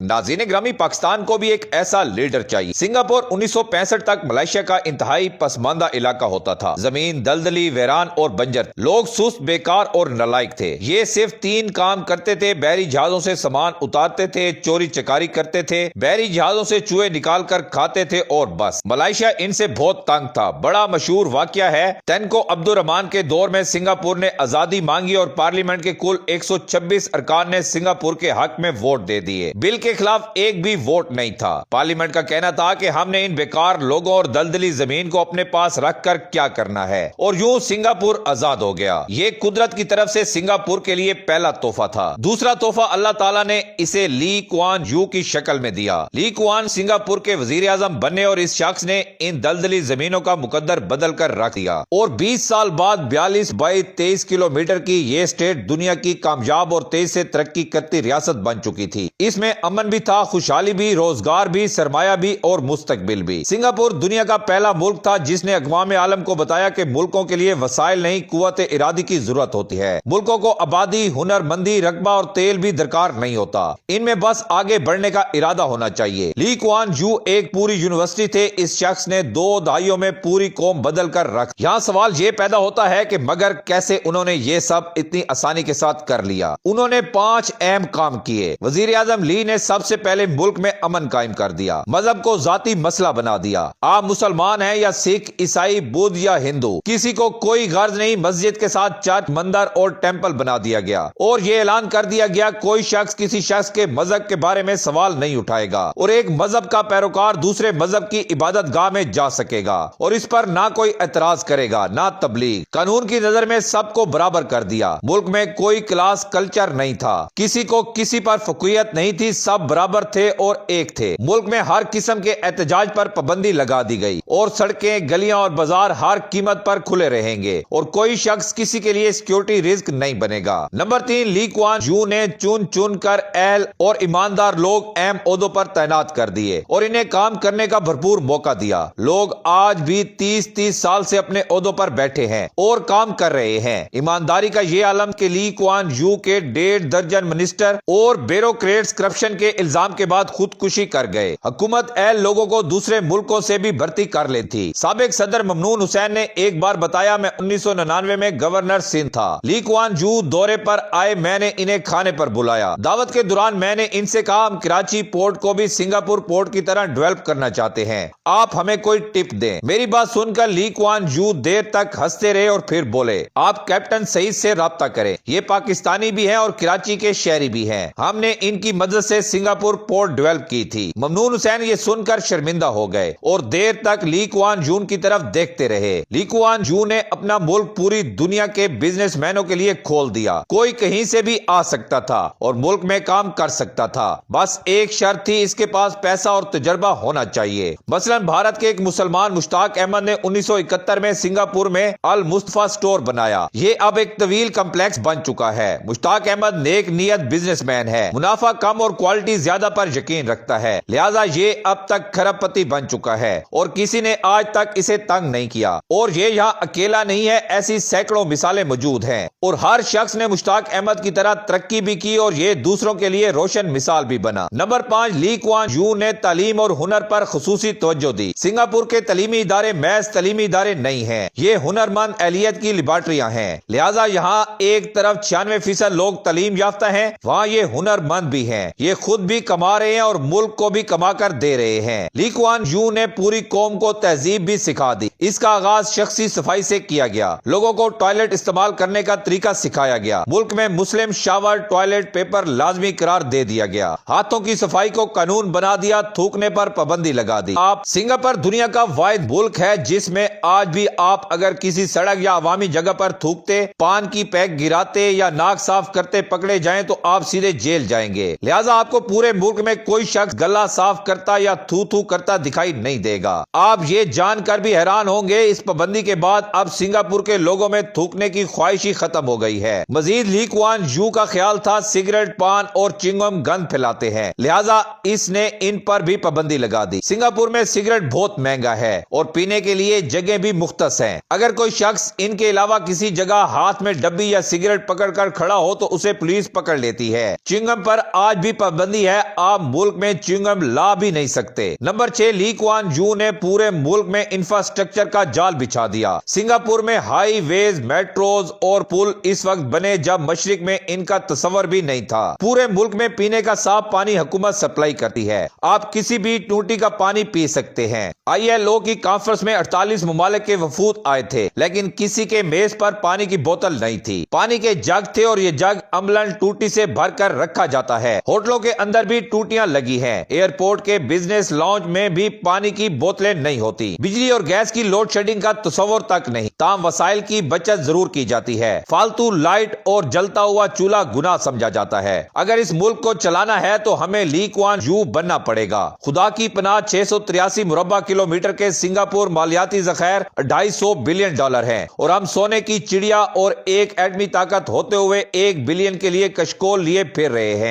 नाज़रीन ग्रामी, पाकिस्तान को भी एक ऐसा लीडर चाहिए। सिंगापुर 1965 तक मलेशिया का इंतहाई पसमानदा इलाका होता था। जमीन दलदली, वीरान और बंजर, लोग सुस्त, बेकार और नालायक थे। ये सिर्फ 3 काम करते थे: बहरी जहाजों से सामान उतारते थे, चोरी चकारी करते थे, बहरी जहाजों से चूहे निकाल कर खाते थे और बस। मलेशिया इनसे बहुत तंग था। बड़ा मशहूर वाकया है, तेनको अब्दुल रहमान के दौर में सिंगापुर ने आजादी मांगी और पार्लियामेंट के कुल 126 अरकान ने सिंगापुर के हक में वोट दे दिए। बिल के खिलाफ एक भी वोट नहीं था। पार्लियामेंट का कहना था कि हमने इन बेकार लोगों और दलदली जमीन को अपने पास रखकर क्या करना है, और यूं सिंगापुर आजाद हो गया। ये कुदरत की तरफ से सिंगापुर के लिए पहला तोहफा था। दूसरा तोहफा अल्लाह ताला ने इसे ली कुआन यू की शक्ल में दिया। ली कुआन सिंगापुर के वजीर आजम बने और इस शख्स ने इन दलदली जमीनों का मुकद्दर बदल कर रख दिया और 20 साल बाद 42 बाई 23 किलोमीटर की ये स्टेट दुनिया की कामयाब और तेज से तरक्की करती रियासत बन चुकी थी। इसमें अमन भी था, खुशहाली भी, रोजगार भी, सरमाया भी और मुस्तकबिल भी। सिंगापुर दुनिया का पहला मुल्क था जिसने अक़वाम आलम को बताया कि मुल्कों के लिए वसाइल नहीं, कुव्वत इरादी की जरूरत होती है। मुल्कों को आबादी, हुनरमंदी, रकबा और तेल भी दरकार नहीं होता, इनमें बस आगे बढ़ने का इरादा होना चाहिए। ली कुआन यू एक पूरी यूनिवर्सिटी थे। इस शख्स ने 2 दहाइयों में पूरी कौम बदल कर रख। यहाँ सवाल ये पैदा होता है कि मगर कैसे उन्होंने ये सब इतनी आसानी के साथ कर लिया। उन्होंने 5 अहम काम किए। वजीर आजम ली ने सबसे पहले मुल्क में अमन कायम कर दिया, मजहब को जाती मसला बना दिया। आप मुसलमान हैं या सिख, ईसाई, बुद्ध या हिंदू, किसी को कोई गर्ज नहीं, मस्जिद के साथ चर्च, मंदिर और टेंपल बना दिया गया और ये ऐलान कर दिया गया कोई शख्स किसी शख्स के मजहब के बारे में सवाल नहीं उठाएगा और एक मजहब का पैरोकार दूसरे मजहब की इबादत गाह में जा सकेगा और इस पर ना कोई एतराज करेगा ना तबलीग। कानून की नजर में सबको बराबर कर दिया। मुल्क में कोई क्लास कल्चर नहीं था, किसी को किसी पर फकीयत नहीं थी, सब बराबर थे और एक थे। मुल्क में हर किस्म के एहतजाज पर पाबंदी लगा दी गई और सड़कें, गलियां और बाजार हर कीमत पर खुले रहेंगे और कोई शख्स किसी के लिए सिक्योरिटी रिस्क नहीं बनेगा। नंबर 3, ली कुआन यू ने चुन चुन कर अहल और ईमानदार लोग अहम ओहदों पर तैनात कर दिए और इन्हें काम करने का भरपूर मौका दिया। लोग आज भी 30-30 साल से अपने ओहदों पर बैठे हैं और काम कर रहे हैं। ईमानदारी का ये आलम कि ली कुआन यू के 1.5 दर्जन मिनिस्टर और ब्यूरोक्रेट्स करप्शन के इल्जाम के बाद खुदकुशी कर गए। हुकूमत अहल लोगों को दूसरे मुल्कों से भी भर्ती कर लेती। साबिक सदर ममनून हुसैन ने एक बार बताया, मैं 1999 में गवर्नर सिंध था। ली कुआन यू दौरे पर आए, मैंने इन्हें खाने पर बुलाया। दावत के दौरान मैंने इनसे कहा हम कराची पोर्ट को भी सिंगापुर पोर्ट की तरह डेवलप करना चाहते हैं, आप हमें कोई टिप दें। मेरी बात सुनकर ली कुआन यू देर तक हंसते रहे और फिर बोले, आप कैप्टन सईद से राब्ता करें, ये पाकिस्तानी भी हैं और कराची के शहरी भी हैं। हमने इनकी मदद से सिंगापुर पोर्ट डेवलप की थी। ममनून हुसैन ये सुनकर शर्मिंदा हो गए और देर तक ली कुआन यू की तरफ देखते रहे। ली कुआन यू ने अपना मुल्क पूरी दुनिया के बिजनेसमैनों के लिए खोल दिया। कोई कहीं से भी आ सकता था और मुल्क में काम कर सकता था, बस एक शर्त थी, इसके पास पैसा और तजर्बा होना चाहिए। मसलन भारत के एक मुसलमान मुश्ताक अहमद ने 1971 में सिंगापुर में अल मुस्तफा स्टोर बनाया। ये अब एक तवील कम्प्लेक्स बन चुका है। मुश्ताक अहमद नेक नियत बिजनेसमैन है, मुनाफा कम और क्वालिटी ज्यादा पर यकीन रखता है, लिहाजा ये अब तक खरबपति बन चुका है और किसी ने आज तक इसे तंग नहीं किया। और ये यहाँ अकेला नहीं है, ऐसी सैकड़ों मिसालें मौजूद हैं और हर शख्स ने मुश्ताक अहमद की तरह तरक्की भी की और ये दूसरों के लिए रोशन मिसाल भी बना। नंबर 5, ली कुआन यू ने तालीम और हुनर पर खुसूसी तवज्जो दी। सिंगापुर के तालीमी इदारे महज तालीमी इदारे नहीं हैं, ये हुनरमंद एहलियत की लेबॉर्टरियां हैं। लिहाजा यहाँ एक तरफ 96% लोग तालीम याफ्ता हैं, वहाँ ये हुनरमंद भी हैं, ये खुद भी कमा रहे हैं और मुल्क को भी कमा कर दे रहे हैं। ली कुआन यू ने पूरी कौम को तहजीब भी सिखा दी। इसका आगाज शख्सी सफाई से किया गया, लोगों को टॉयलेट इस्तेमाल करने का तरीका सिखाया गया। मुल्क में मुस्लिम शावर, टॉयलेट पेपर लाजमी करार दे दिया गया। हाथों की सफाई को कानून बना दिया, थूकने पर पाबंदी लगा दी। आप सिंगापुर दुनिया का वाहिद मुल्क है जिसमें आज भी आप अगर किसी सड़क या अवामी जगह पर थूकते, पान की पैक गिराते या नाक साफ करते पकड़े जाएं तो आप सीधे जेल जाएंगे। लिहाजा आपको पूरे मुल्क में कोई शख्स गला साफ करता या थू थू करता दिखाई नहीं देगा। आप ये जानकर भी हैरान होंगे, इस पाबंदी के बाद अब सिंगापुर के लोगों में थूकने की ख्वाहिश ही खत्म हो गई है। मजीद ली कुआन यू का ख्याल था सिगरेट, पान और चिंगम गंद फैलाते हैं, लिहाजा इसने इन पर भी पाबंदी लगा दी। सिंगापुर में सिगरेट बहुत महंगा है और पीने के लिए जगह भी मुख्तस है। अगर कोई शख्स इनके अलावा किसी जगह हाथ में डब्बी या सिगरेट पकड़ कर खड़ा हो तो उसे पुलिस पकड़ लेती है। चिंगम पर आज भी पाबंदी بندی ہے، آپ ملک میں چنگم لا بھی نہیں سکتے۔ نمبر 6، لی کوان یو نے پورے ملک میں انفراسٹرکچر کا جال بچھا دیا۔ سنگاپور میں ہائی ویز، میٹروز اور پل اس وقت بنے جب مشرق میں ان کا تصور بھی نہیں تھا۔ پورے ملک میں پینے کا صاف پانی حکومت سپلائی کرتی ہے، آپ کسی بھی ٹوٹی کا پانی پی سکتے ہیں۔ ILO کی کانفرنس میں 48 ممالک کے وفود آئے تھے، لیکن کسی کے میز پر پانی کی بوتل نہیں تھی۔ پانی کے جگ تھے اور یہ جگ عملاً ٹوٹی سے بھر کر رکھا جاتا ہے۔ ہوٹلوں کے اندر بھی ٹوٹیاں لگی ہیں۔ ایئرپورٹ کے بزنس لاؤنج میں بھی پانی کی بوتلیں نہیں ہوتی۔ بجلی اور گیس کی لوڈ شیڈنگ کا تصور تک نہیں۔ تاہم وسائل کی بچت ضرور کی جاتی ہے۔ فالتو لائٹ اور جلتا ہوا چولہا گناہ سمجھا جاتا ہے۔ اگر اس ملک کو چلانا ہے تو ہمیں لی کوان یو بننا پڑے گا۔ خدا کی پناہ 683 مربع کلومیٹر کے سنگاپور مالیاتی ذخائر $250 بلین ہیں، اور ہم سونے کی چڑیا اور ایک ایٹمی طاقت ہوتے ہوئے 1 بلین کے لیے کشکول لیے پھر رہے ہیں۔